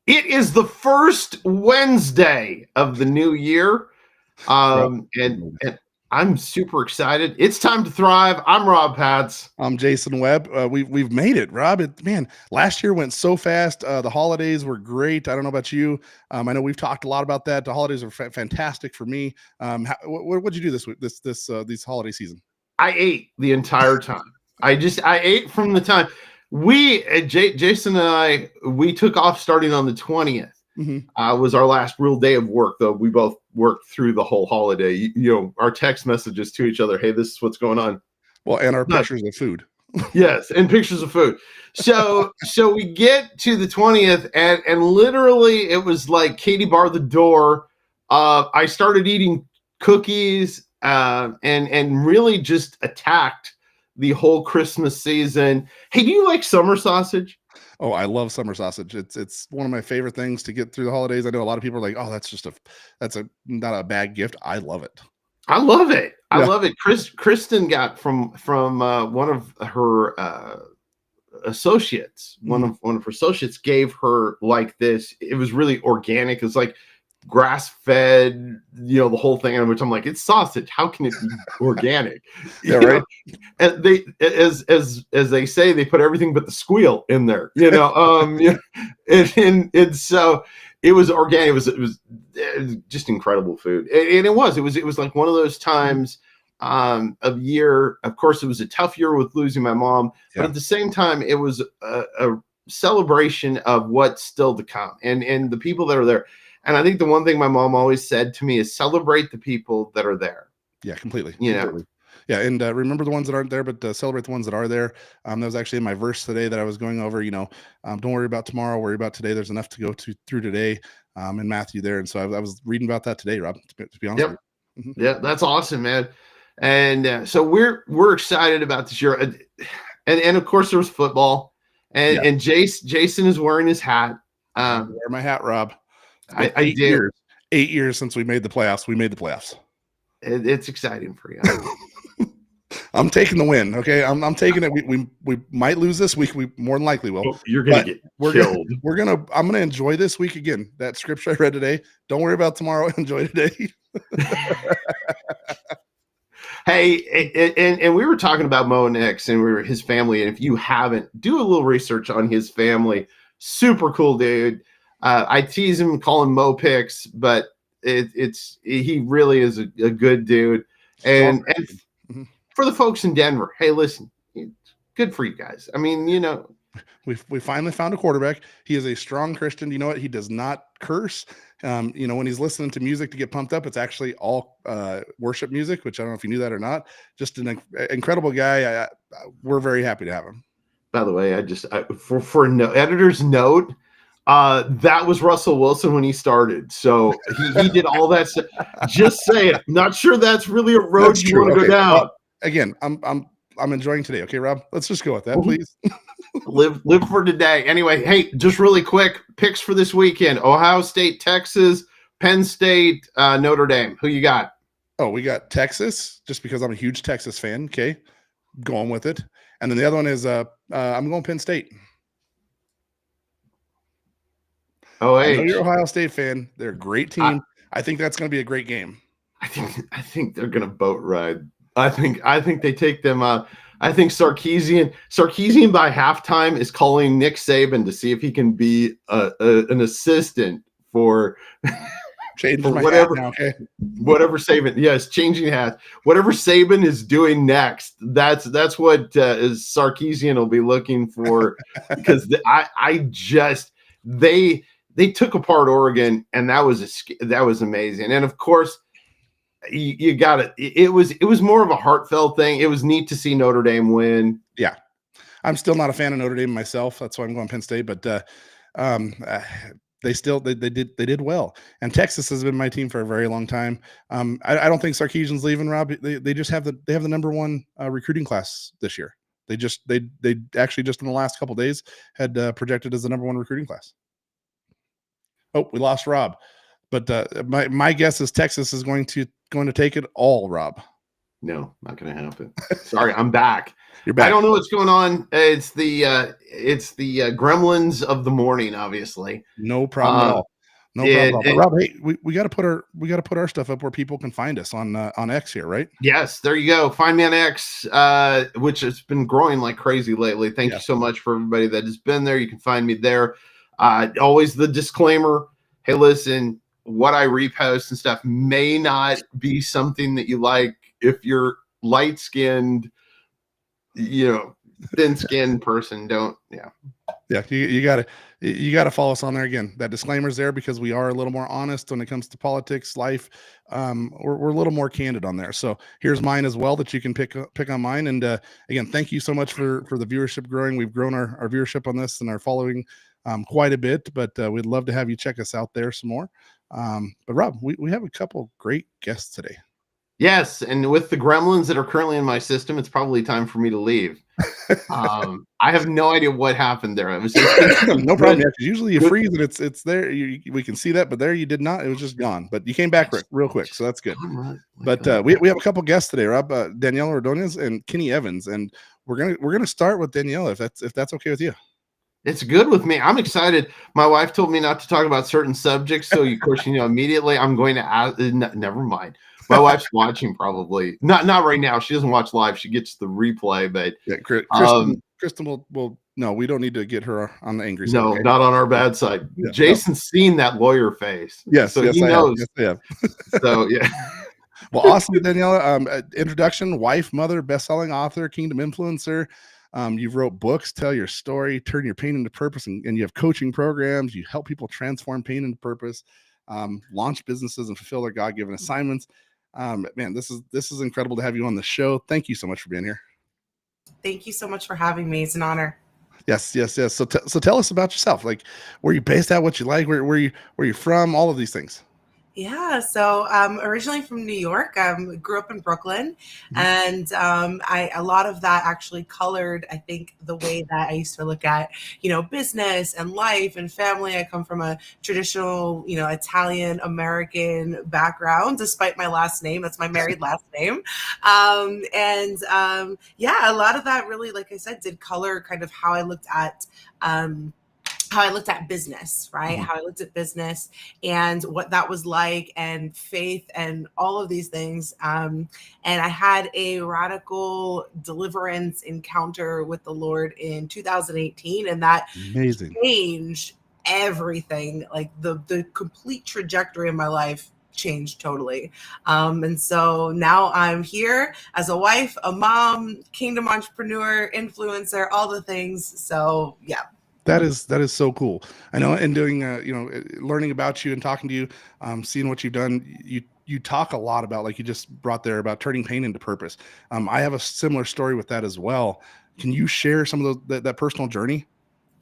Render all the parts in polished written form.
It is the first Wednesday of the new year. And I'm super excited. It's time to thrive. I'm Rob Pats. I'm Jason Webb. We've made it, Rob. Man, last year went so fast. The holidays were great. I don't know about you. I know we've talked a lot about that. The holidays are fantastic for me. What'd you do this week? This holiday season? I ate the entire time. I ate from the time Jason and we took off starting on the 20th. Was our last real day of work, though. We both worked through the whole holiday. You know, our text messages to each other, hey, this is what's going on. Well, and our pictures of food. Yes, and pictures of food. So we get to the 20th, and literally it was like Katie barred the door. I started eating cookies and really just attacked the whole Christmas season. Hey, do you like summer sausage? Oh, I love summer sausage. It's one of my favorite things to get through the holidays. I know a lot of people are like, "Oh, that's not a bad gift." I love it. I love it. I love it. Kristen got from one of her associates. One of her associates gave her like this. It was really organic. It's like grass fed, the whole thing. And which I'm like, it's sausage. How can it be organic? Yeah, right. And they, as they say, they put everything but the squeal in there. And so it was organic. It was just incredible food, and it was like one of those times of year. Of course, it was a tough year with losing my mom, but at the same time, it was a celebration of what's still to come, and the people that are there. And I think the one thing my mom always said to me is celebrate the people that are there. Yeah, completely. Completely. Yeah, and remember the ones that aren't there, but celebrate the ones that are there. That was actually in my verse today that I was going over. Don't worry about tomorrow, worry about today. There's enough to go through today in Matthew there. And so I was reading about that today, Rob, to be honest with you. Yeah, that's awesome, man. And so we're excited about this year. And of course, there was football. And Jason is wearing his hat. I wear my hat, Rob. I did. 8 years since we made the playoffs. We made the playoffs. It's exciting for you. I'm taking the win. Okay, I'm taking it. We might lose this week. We more than likely will. Oh, you're gonna get killed. I'm gonna enjoy this week again. That scripture I read today. Don't worry about tomorrow. Enjoy today. Hey, and we were talking about Mo Nix and his family. And if you haven't, do a little research on his family. Super cool dude. I tease him, call him Mo Picks, but he really is a good dude. And for the folks in Denver, hey, listen, good for you guys. I mean, we finally found a quarterback. He is a strong Christian. You know what? He does not curse. When he's listening to music to get pumped up, it's actually all worship music, which I don't know if you knew that or not. Just an incredible guy. We're very happy to have him. By the way, for no editor's note, that was Russell Wilson when he started. So he did all that stuff. Just say it. Not sure that's really a road you want to go down. Well, again, I'm enjoying today. Okay, Rob, let's just go with that, please. live for today. Anyway, hey, just really quick picks for this weekend: Ohio State, Texas, Penn State, Notre Dame. Who you got? Oh, we got Texas, just because I'm a huge Texas fan. Okay, going with it. And then the other one is I'm going Penn State. Oh, hey, I know you're an Ohio State fan. They're a great team. I think that's going to be a great game. I think they're going to boat ride. I think they take them out. I think Sarkisian by halftime is calling Nick Saban to see if he can be an assistant for whatever now, okay? Whatever Saban. Yes, changing hats. Whatever Saban is doing next. That's what is Sarkisian will be looking for, because they took apart Oregon, and that was amazing. And of course, you got it. It was more of a heartfelt thing. It was neat to see Notre Dame win. Yeah, I'm still not a fan of Notre Dame myself. That's why I'm going Penn State. But they did well. And Texas has been my team for a very long time. I don't think Sarkisian's leaving, Rob. They just have the number one recruiting class this year. They actually just in the last couple of days had projected as the number one recruiting class. Oh, we lost Rob, but my guess is Texas is going to take it all, Rob. No, not gonna happen. Sorry, I'm back. You're I back. don't know what's going on. It's the gremlins of the morning, obviously. No problem at Um, all. No problem at it, all. But it, Rob, hey, we got to put our stuff up where people can find us on X here, right? yes, there you go. Find me on X, which has been growing like crazy lately. Thank you Yeah. so much for everybody that has been there. You can find me there. Always the disclaimer. Hey, listen, what I repost and stuff may not be something that you like if you're light skinned, thin skinned person. Don't, yeah. Yeah, you gotta follow us on there again. That disclaimer's there because we are a little more honest when it comes to politics, life. We're a little more candid on there. So here's mine as well that you can pick on mine. And again, thank you so much for the viewership growing. We've grown our viewership on this and our following quite a bit, but we'd love to have you check us out there some more. But Rob, we have a couple great guests today. Yes, and with the gremlins that are currently in my system, it's probably time for me to leave. I have no idea what happened there. It was No problem. Yeah, 'cause usually you good. freeze and it's there. We can see that, but there you did not. It was just gone. But you came back real quick, so that's good. But we have a couple guests today, Rob, Danielle Ordonez and Kenny Evans, and we're gonna start with Danielle if that's okay with you. It's good with me. I'm excited. My wife told me not to talk about certain subjects, so of course, immediately I'm going to ask. Never mind. My wife's watching, probably not right now. She doesn't watch live. She gets the replay, but Yeah, Kristen will. No, we don't need to get her on the angry side. No, Okay? not on our bad side. Yeah, Jason's seen that lawyer face. Yes, so yes, he I knows. Have. Yes, I have. So yeah. Well, awesome, Daniela. Introduction: wife, mother, best-selling author, kingdom influencer. You've wrote books, tell your story, turn your pain into purpose, and you have coaching programs. You help people transform pain into purpose, launch businesses, and fulfill their God-given assignments. Man, this is incredible to have you on the show. Thank you so much for being here. Thank you so much for having me. It's an honor. Yes. So tell us about yourself. Like, where you based at, what you like, where you from, all of these things. Yeah, so originally from New York, grew up in Brooklyn, and a lot of that actually colored, I think, the way that I used to look at, business and life and family. I come from a traditional, Italian American background, despite my last name. That's my married last name, yeah, a lot of that really, like I said, did color kind of how I looked at. How I looked at business, right? How I looked at business and what that was like, and faith and all of these things. And I had a radical deliverance encounter with the Lord in 2018, and that Amazing. changed everything. Like the complete trajectory of my life changed totally. And so now I'm here as a wife, a mom, kingdom entrepreneur, influencer, all the things. So yeah. That is so cool. I know, and doing learning about you and talking to you, seeing what you've done, you talk a lot about, like you just brought there, about turning pain into purpose. I have a similar story with that as well. Can you share some of that personal journey?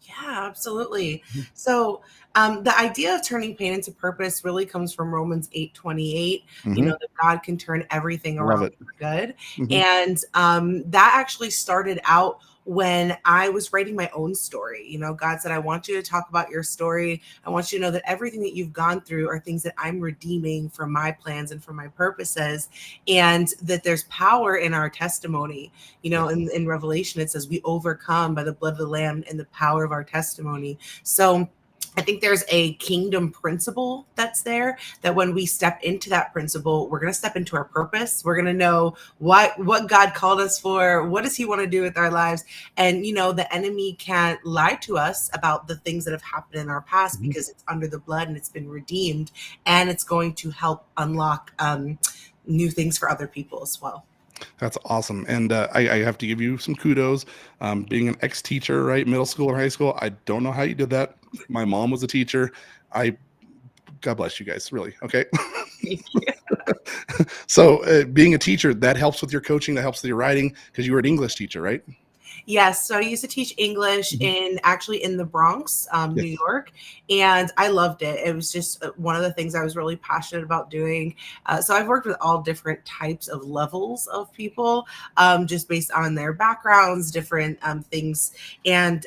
Yeah, absolutely. So the idea of turning pain into purpose really comes from Romans 8:28. That God can turn everything around for good. And that actually started out when I was writing my own story. God said, I want you to talk about your story. I want you to know that everything that you've gone through are things that I'm redeeming for my plans and for my purposes, and that there's power in our testimony. In Revelation, it says we overcome by the blood of the Lamb and the power of our testimony. So I think there's a kingdom principle that's there, that when we step into that principle, we're going to step into our purpose. We're going to know what God called us for. What does he want to do with our lives? And, the enemy can't lie to us about the things that have happened in our past, because it's under the blood and it's been redeemed, and it's going to help unlock new things for other people as well. That's awesome. And I have to give you some kudos. Being an ex-teacher, right? Middle school or high school. I don't know how you did that. My mom was a teacher. God bless you guys, really. Okay. So being a teacher, that helps with your coaching, that helps with your writing, because you were an English teacher, right? Yes. So I used to teach English in the Bronx, New York, and I loved it. It was just one of the things I was really passionate about doing. So I've worked with all different types of levels of people, just based on their backgrounds, different things. And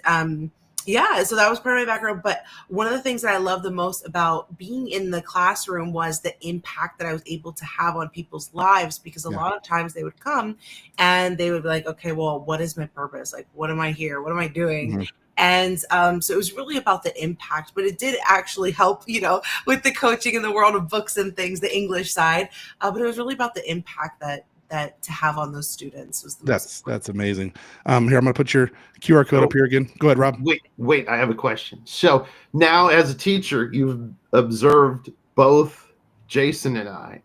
Yeah, so that was part of my background. But one of the things that I love the most about being in the classroom was the impact that I was able to have on people's lives, because a lot of times they would come and they would be like, okay, well, what is my purpose? Like, what am I here? What am I doing? Mm-hmm. And so it was really about the impact, but it did actually help, with the coaching in the world of books and things, the English side. But it was really about the impact that to have on those students was the that's amazing. Here, I'm going to put your QR code up here again. Go ahead, Rob. Wait, I have a question. So now as a teacher, you've observed both Jason and I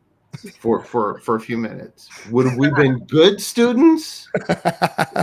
for a few minutes. Would have we been good students,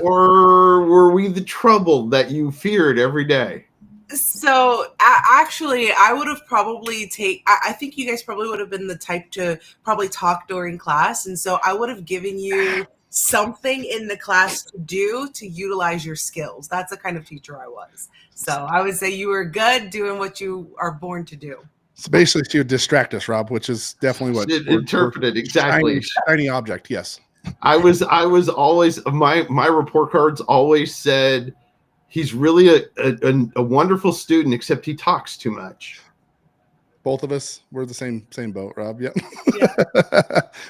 or were we the trouble that you feared every day? So actually, I would have probably I think you guys probably would have been the type to probably talk during class. And so I would have given you something in the class to do to utilize your skills. That's the kind of teacher I was. So I would say you were good doing what you are born to do. So basically to distract us, Rob, which is definitely what interpreted exactly. Shiny object. Yes. I was always, my report cards always said, he's really a wonderful student, except he talks too much. Both of us, we're the same boat, Rob. Yeah.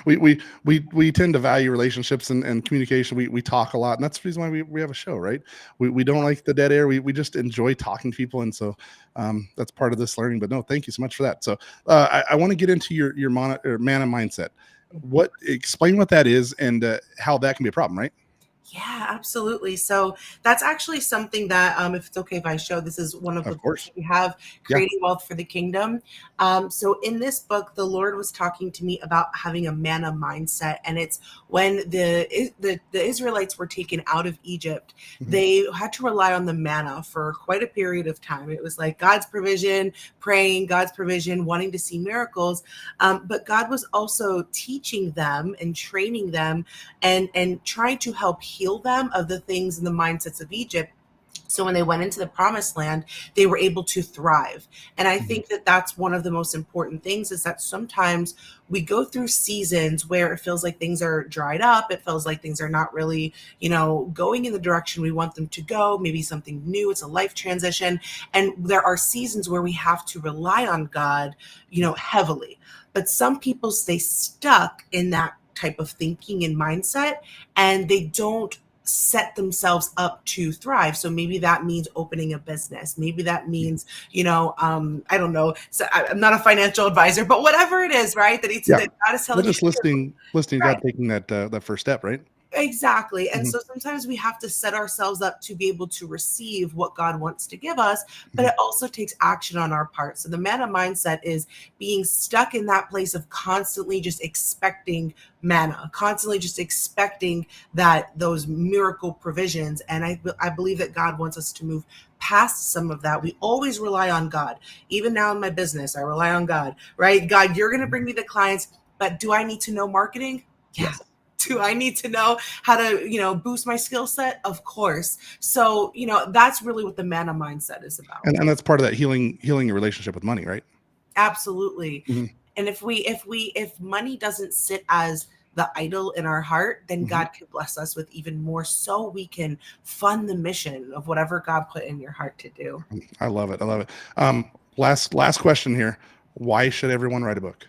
we tend to value relationships and communication. We talk a lot, and that's the reason why we have a show, right? We don't like the dead air. We just enjoy talking to people, and so that's part of this learning. But no, thank you so much for that. So I want to get into your mana mindset. Explain what that is and how that can be a problem, right? Yeah, absolutely. So that's actually something that, if it's okay if I show, this is one of the books we have, Creating Wealth for the Kingdom. So in this book, the Lord was talking to me about having a manna mindset. And it's when the Israelites were taken out of Egypt, they had to rely on the manna for quite a period of time. It was like God's provision, praying, God's provision, wanting to see miracles. But God was also teaching them and training them and trying to help heal them of the things and the mindsets of Egypt. So when they went into the promised land, they were able to thrive. And I think that that's one of the most important things, is that sometimes we go through seasons where it feels like things are dried up. It feels like things are not really, going in the direction we want them to go. Maybe something new. It's a life transition. And there are seasons where we have to rely on God, heavily. But some people stay stuck in that type of thinking and mindset, and they don't set themselves up to thrive. So maybe that means opening a business. Maybe that means, I don't know. So I'm not a financial advisor, but whatever it is, right? That God is telling you. Just listening, God taking that first step, right? Exactly. And so sometimes we have to set ourselves up to be able to receive what God wants to give us, but it also takes action on our part. So the manna mindset is being stuck in that place of constantly just expecting manna, constantly just expecting those miracle provisions. And I believe that God wants us to move past some of that. We always rely on God. Even now in my business, I rely on God, right? God, you're going to bring me the clients, but do I need to know marketing? Yes. Do I need to know how to, boost my skill set? Of course. So, that's really what the manna mindset is about. And that's part of that healing your relationship with money, right? Absolutely. And if money doesn't sit as the idol in our heart, then God can bless us with even more, so we can fund the mission of whatever God put in your heart to do. I love it. Last question here. Why should everyone write a book?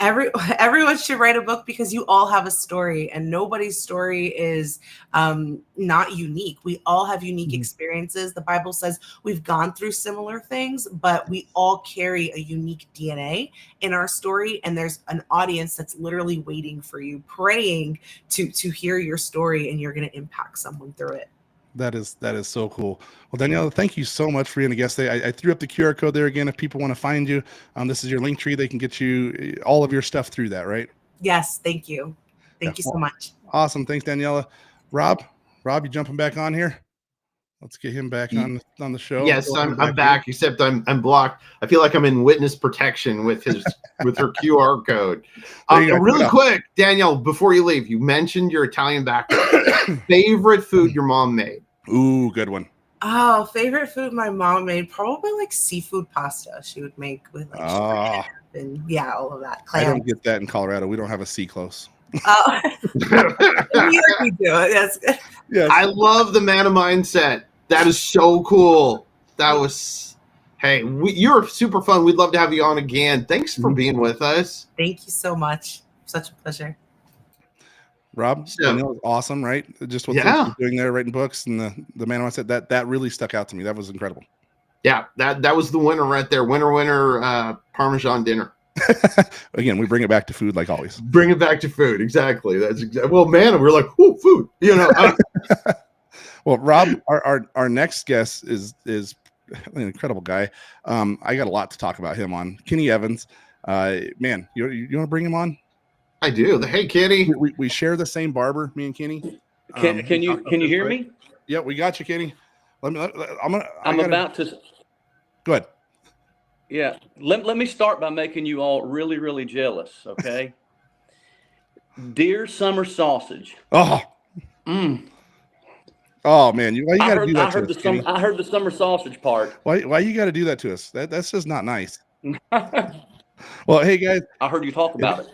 Everyone should write a book, because you all have a story, and nobody's story is not unique. We all have unique experiences. The Bible says we've gone through similar things, but we all carry a unique DNA in our story. And there's an audience that's literally waiting for you, praying to hear your story, and you're going to impact someone through it. That is so cool. Well, Daniela, thank you so much for being a guest today. I threw up the QR code there again. If people want to find you, this is your link tree. They can get you all of your stuff through that, right? Yes. Thank you. Thank you so much. Awesome. Thanks, Daniela. Rob, you jumping back on here? Let's get him back on the show. Yes, I'm back, except I'm blocked. I feel like I'm in witness protection with her QR code. Really quick, Danielle, before you leave, you mentioned your Italian background. Favorite food your mom made? Ooh, good one. Oh, favorite food my mom made? Probably like seafood pasta. She would make with like shrimp and all of that. Clams. I don't get that in Colorado. We don't have a sea close. Oh, we do it. Yes. I love the manna mindset. That is so cool. that was, hey, you're super fun. We'd love to have you on again. Thanks for being with us. Thank you so much. Such a pleasure. Rob, I know it's awesome, right? Just what you're doing there, writing books, and the man I said that really stuck out to me. That was incredible. Yeah, that was the winner right there. Winner, Parmesan dinner. Again, we bring it back to food like always. Bring it back to food. Exactly. That's exactly. Well, man, we're like, ooh, food. You know. Well, Rob, our next guest is an incredible guy. I got a lot to talk about him on. Kenny Evans. Man, you want to bring him on? I do. Hey, Kenny. We share the same barber, me and Kenny. Can you hear me? Yeah, we got you, Kenny. I'm about to. Go ahead. Yeah, let me start by making you all really, really jealous. Okay. Dear summer sausage. Oh. Oh man, why you got to do that to us? I heard the summer sausage part. Why you got to do that to us? That's just not nice. Well, hey guys, I heard you talk about it.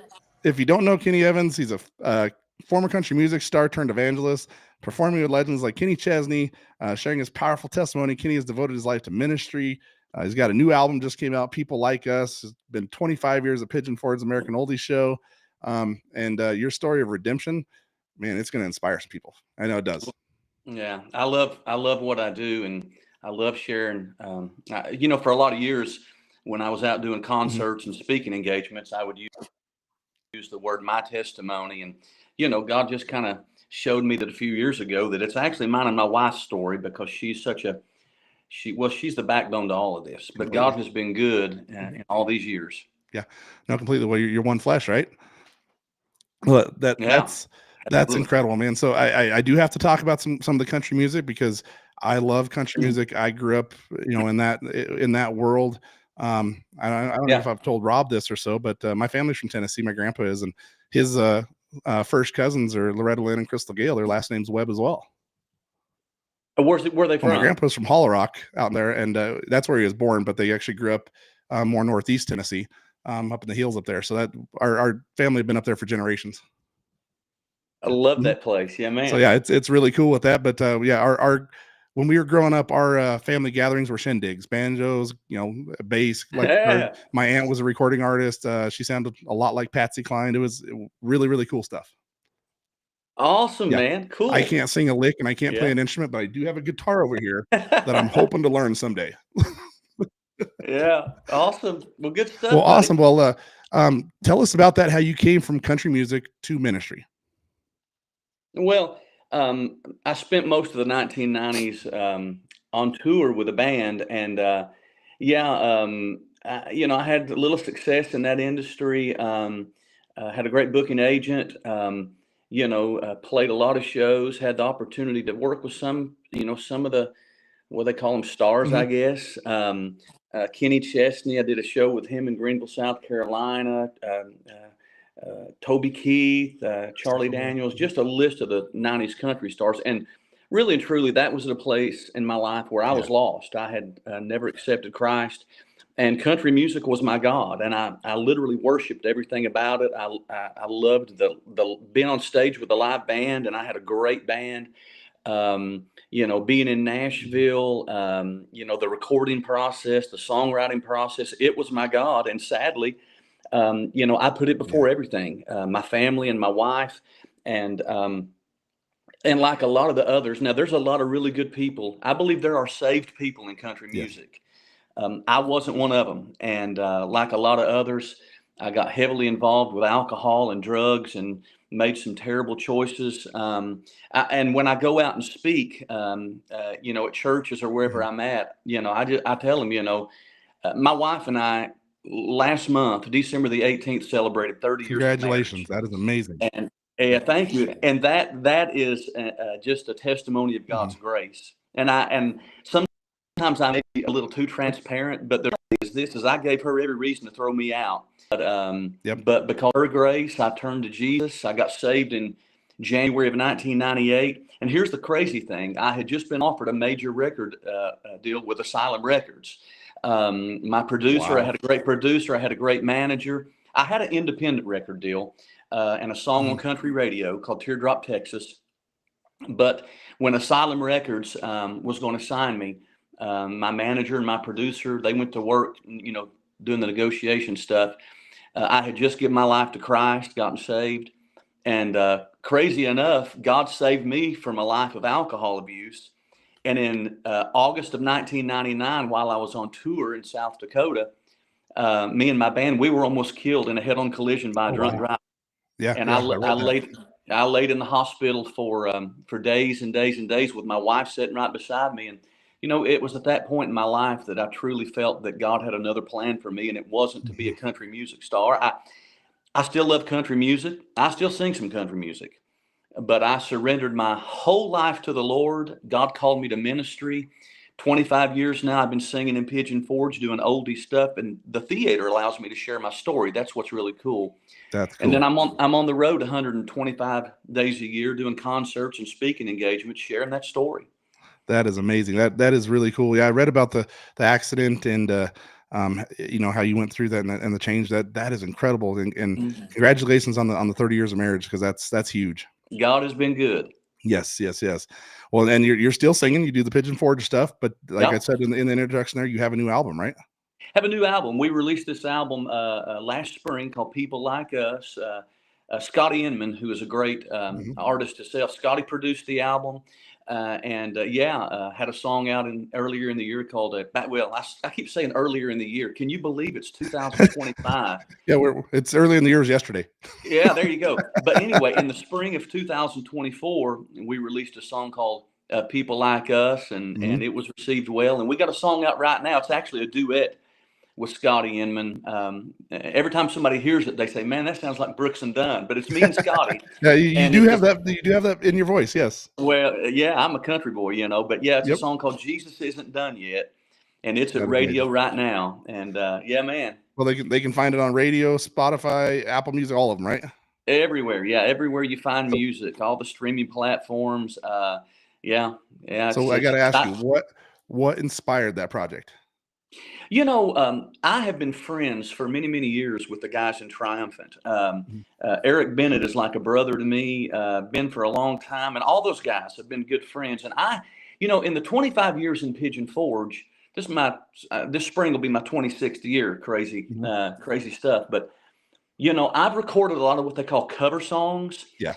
If you don't know Kenny Evans, he's a former country music star turned evangelist, performing with legends like Kenny Chesney, sharing his powerful testimony. Kenny has devoted his life to ministry. He's got a new album just came out, People Like Us. It's been 25 years of Pigeon Forge's American Oldies Show. And your story of redemption, man, it's going to inspire some people. I know it does. Yeah, I love what I do, and I love sharing. For a lot of years when I was out doing concerts and speaking engagements, I would use the word my testimony, and God just kind of showed me that a few years ago that it's actually mine and my wife's story, because she's she's the backbone to all of this. But God has been good in all these years. Yeah, no, completely. Well, you're one flesh, right? Well, that's incredible, man. So I do have to talk about some of the country music, because I love country music. I grew up, in that world. I don't know if I've told Rob this or so, but my family's from Tennessee. My grandpa is, and his first cousins are Loretta Lynn and Crystal Gale. Their last name's Webb as well. Where are they from? My grandpa's from Hollow Rock out there, and that's where he was born. But they actually grew up more northeast Tennessee, up in the hills up there. So that our family have been up there for generations. I love that place. Yeah, man. So yeah, it's really cool with that. But our when we were growing up, our family gatherings were shindigs, banjos, bass. My aunt was a recording artist. She sounded a lot like Patsy Cline. It was really, really cool stuff. Awesome, man. Cool. I can't sing a lick and I can't play an instrument, but I do have a guitar over here that I'm hoping to learn someday. Yeah. Awesome. Well, good stuff. Well, awesome. Well, tell us about that, how you came from country music to ministry. Well, I spent most of the 1990s on tour with a band, and I had a little success in that industry. Had a great booking agent. Played a lot of shows. Had the opportunity to work with some of the what they call them stars, I guess. Kenny Chesney. I did a show with him in Greenville, South Carolina. Toby Keith, Charlie Daniels, just a list of the 90s country stars. And really and truly, that was a place in my life where I was lost. I had never accepted Christ, and country music was my God. And I literally worshiped everything about it. I loved the being on stage with a live band, and I had a great band. Being in Nashville, the recording process, the songwriting process, it was my God. And sadly, I put it before everything, my family and my wife, and like a lot of the others. Now, there's a lot of really good people. I believe there are saved people in country music. I wasn't one of them. And like a lot of others, I got heavily involved with alcohol and drugs and made some terrible choices. And when I go out and speak, at churches or wherever I'm at, I tell them, my wife and I, last month, December the 18th, celebrated 30 years. Congratulations. That is amazing. And thank you. And that is just a testimony of God's grace. And sometimes I may be a little too transparent, but the reality is I gave her every reason to throw me out. But because of her grace, I turned to Jesus. I got saved in January of 1998. And here's the crazy thing. I had just been offered a major record deal with Asylum Records. My producer, I had a great producer. I had a great manager. I had an independent record deal and a song on country radio called Teardrop, Texas. But when Asylum Records was going to sign me, My manager and my producer, they went to work, doing the negotiation stuff. I had just given my life to Christ, gotten saved. And crazy enough, God saved me from a life of alcohol abuse. And in August of 1999, while I was on tour in South Dakota, me and my band, we were almost killed in a head-on collision by a drunk driver. Yeah, and yeah, I laid in the hospital for days and days and days with my wife sitting right beside me. And it was at that point in my life that I truly felt that God had another plan for me, and it wasn't to be a country music star. I still love country music. I still sing some country music, but I surrendered my whole life to the Lord. God called me to ministry. 25 years now, I've been singing in Pigeon Forge, doing oldie stuff, and the theater allows me to share my story. That's what's really cool. That's cool. And then I'm on the road 125 days a year doing concerts and speaking engagements, sharing that story. That is amazing. That is really cool. Yeah, I read about the accident and how you went through that and the change. That is incredible. And congratulations on the 30 years of marriage, because that's huge. God has been good. Yes. Well, and you're still singing. You do the Pigeon Forge stuff, but like I said in the introduction there, you have a new album, right? Have a new album. We released this album last spring called People Like Us. Scotty Inman, who is a great artist himself, Scotty produced the album. Had a song out earlier in the year called I keep saying earlier in the year. Can you believe it's 2025? Yeah, it's early in the year as yesterday. Yeah, there you go. But anyway, in the spring of 2024, we released a song called People Like Us, and it was received well. And we got a song out right now. It's actually a duet with Scotty Inman. Every time somebody hears it, they say, "Man, that sounds like Brooks and Dunn," but it's me and Scotty. Yeah, you do have that in your voice, yes. Well, yeah, I'm a country boy, but yeah, it's a song called "Jesus Isn't Done Yet," and it's at radio right now. And man. Well, they can find it on radio, Spotify, Apple Music, all of them, right? Everywhere, everywhere you find music, all the streaming platforms. So I got to ask you, what inspired that project? I have been friends for many, many years with the guys in Triumphant. Eric Bennett is like a brother to me, been for a long time. And all those guys have been good friends. And in the 25 years in Pigeon Forge, this spring will be my 26th year. Crazy stuff. But, I've recorded a lot of what they call cover songs. Yeah.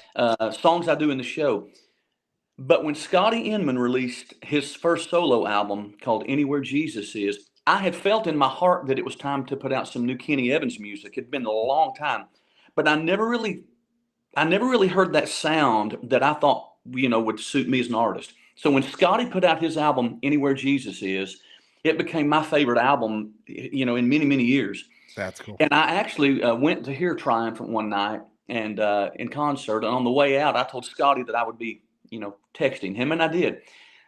Songs I do in the show. But when Scotty Inman released his first solo album called Anywhere Jesus Is, I had felt in my heart that it was time to put out some new Kenny Evans music. It'd been a long time, but I never really heard that sound that I thought, would suit me as an artist. So when Scotty put out his album, Anywhere Jesus Is, it became my favorite album, in many, many years. That's cool. And I actually went to hear Triumphant one night and in concert. And on the way out, I told Scotty that I would be, texting him. And I did.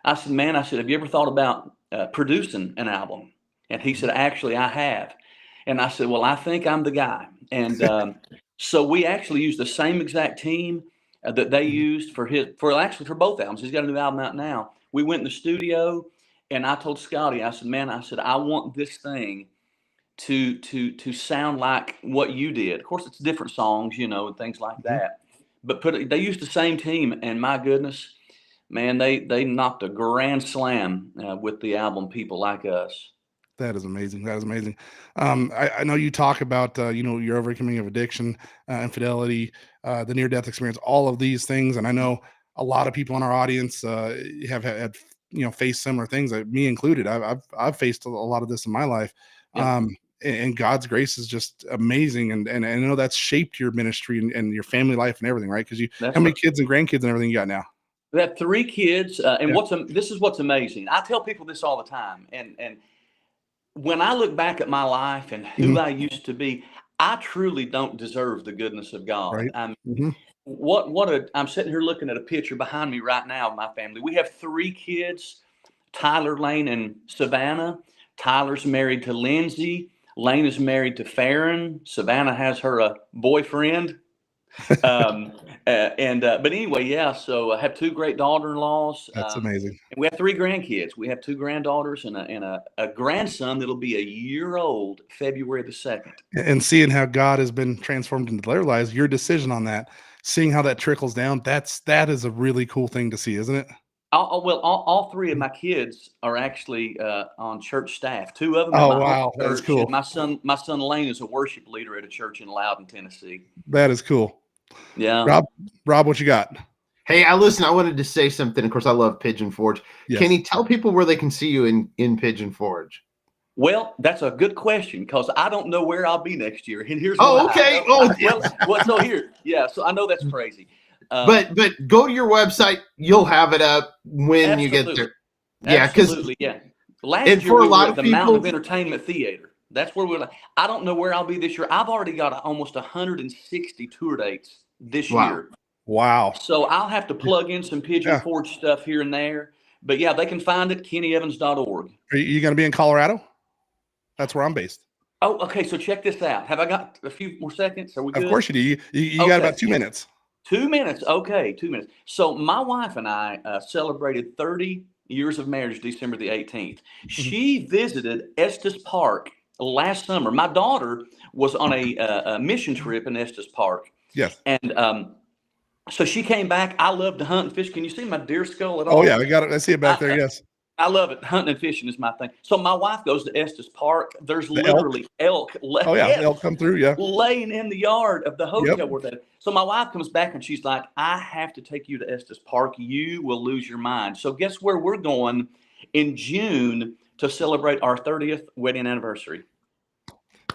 I said, "Man," I said, "have you ever thought about producing an album?" And he said, "Actually, I have." And I said, "Well, I think I'm the guy." And so we actually used the same exact team that they used for both albums. He's got a new album out now. We went in the studio, and I told Scotty, I said, "Man," I said, "I want this thing to sound like what you did." Of course, it's different songs, and things like that. But they used the same team, and my goodness, man, they knocked a grand slam with the album People Like Us. That is amazing. I know you talk about, your overcoming of addiction, infidelity, the near-death experience, all of these things. And I know a lot of people in our audience have had, faced similar things, me included. I've faced a lot of this in my life. Yeah. And God's grace is just amazing. And I know that's shaped your ministry and your family life and everything, right? Because how many kids and grandkids and everything you got now? We have 3 kids. This is what's amazing. I tell people this all the time. And when I look back at my life and who I used to be, I truly don't deserve the goodness of God. Right. I'm sitting here looking at a picture behind me right now of my family. We have 3 kids, Tyler, Lane, and Savannah. Tyler's married to Lindsay. Lane is married to Farron. Savannah has her boyfriend. But anyway, so I have 2 great daughter-in-laws. That's amazing. And we have 3 grandkids. We have 2 granddaughters and a grandson that'll be a year old February the 2nd. And seeing how God has been transformed into their lives, your decision on that, seeing how that trickles down, that is a really cool thing to see, isn't it? All three of my kids are actually on church staff. Two of them. Oh, in my wow. home That is church, cool. and my son Lane is a worship leader at a church in Loudon, Tennessee. That is cool. Yeah. Rob, what you got? Hey, I wanted to say something. Of course, I love Pigeon Forge. Yes. Kenny, tell people where they can see you in Pigeon Forge. Well, that's a good question because I don't know where I'll be next year. And here's okay. So here, yeah. So I know that's crazy. But go to your website. You'll have it up when you get there. Yeah, absolutely. Yeah. Last year for we a lot were of at the people, Mountain of Entertainment Theater. That's where we're. I don't know where I'll be this year. I've already got almost 160 tour dates this year. Wow. So I'll have to plug in some Pigeon Forge stuff here and there. But yeah, they can find it kennyevans.org. Are you going to be in Colorado? That's where I'm based. Oh, okay. So check this out. Have I got a few more seconds? Are we good? Of course you do. You got about 2 minutes. 2 minutes. Okay, 2 minutes. So my wife and I celebrated 30 years of marriage December the 18th. She visited Estes Park last summer. My daughter was on a mission trip in Estes Park. Yes. And so she came back. I love to hunt and fish. Can you see my deer skull at all? Oh, yeah. I got it. I see it back there. Yes. I love it. Hunting and fishing is my thing. So my wife goes to Estes Park. There's literally elk. Oh, yeah. Elk come through. Yeah. Laying in the yard of the hotel we're at. So my wife comes back and she's like, I have to take you to Estes Park. You will lose your mind. So guess where we're going in June to celebrate our 30th wedding anniversary?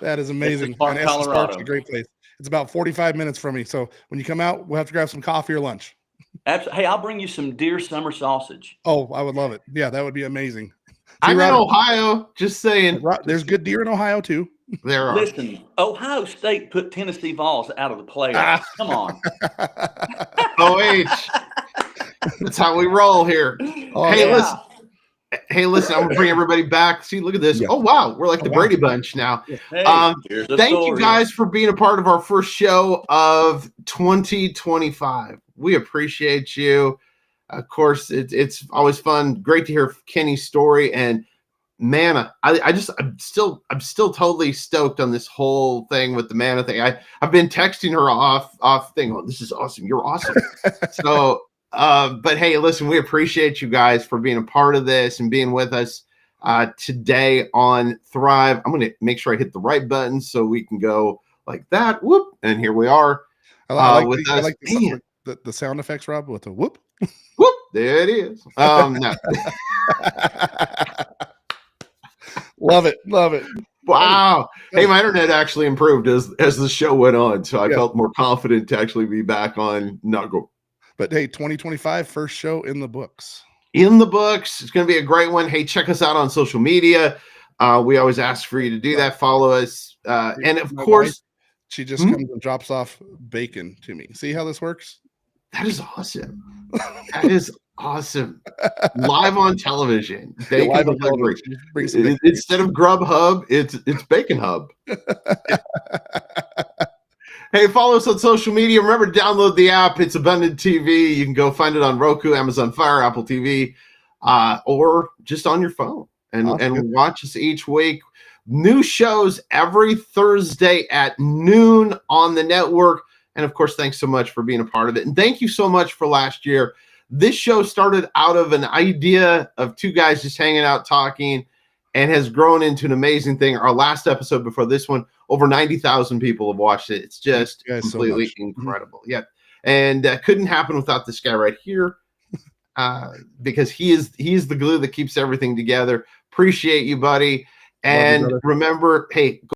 That is amazing. Estes Park, Estes Colorado. Park's a great place. It's about 45 minutes from me. So when you come out, we'll have to grab some coffee or lunch. Absolutely. Hey, I'll bring you some deer summer sausage. Oh, I would love it. Yeah, that would be amazing. I'm in Ohio. Just saying. There's good deer in Ohio too. There are. Listen, Ohio State put Tennessee Vols out of the playoffs. Come on. OH. That's how we roll here. Oh, Listen, I'm gonna bring everybody back. See, look at this. Yeah. Oh wow, we're like the Brady Bunch now. Hey, thank you guys for being a part of our first show of 2025. We appreciate you. Of course, it's always fun. Great to hear Kenny's story. And Manna, I'm still totally stoked on this whole thing with the Manna thing. I've been texting her off thing. Oh, this is awesome. You're awesome. So. But hey, listen, we appreciate you guys for being a part of this and being with us today on Thrive. I'm going to make sure I hit the right button so we can go like that. Whoop. And here we are. I like the sound effects, Rob, with the whoop. Whoop. There it is. No. Love it. Love it. Wow. Hey, my internet actually improved as the show went on. So I felt more confident to actually be back on Nuggle. But hey, 2025, first show in the books. In the books. It's going to be a great one. Hey, check us out on social media. We always ask for you to do that. Follow us. And of course, she just comes and drops off bacon to me. See how this works? That is awesome. That is awesome. Live on television. Bacon delivery. Instead of Grubhub, it's Bacon Hub. Hey, follow us on social media. Remember to download the app. It's Abundant TV. You can go find it on Roku, Amazon Fire, Apple TV, or just on your phone and watch us each week. New shows every Thursday at noon on the network. And of course, thanks so much for being a part of it. And thank you so much for last year. This show started out of an idea of two guys just hanging out talking and has grown into an amazing thing. Our last episode before this one, over 90,000 people have watched it. It's just completely incredible. Yeah. And couldn't happen without this guy right here because he's the glue that keeps everything together. Appreciate you, buddy. And remember, hey,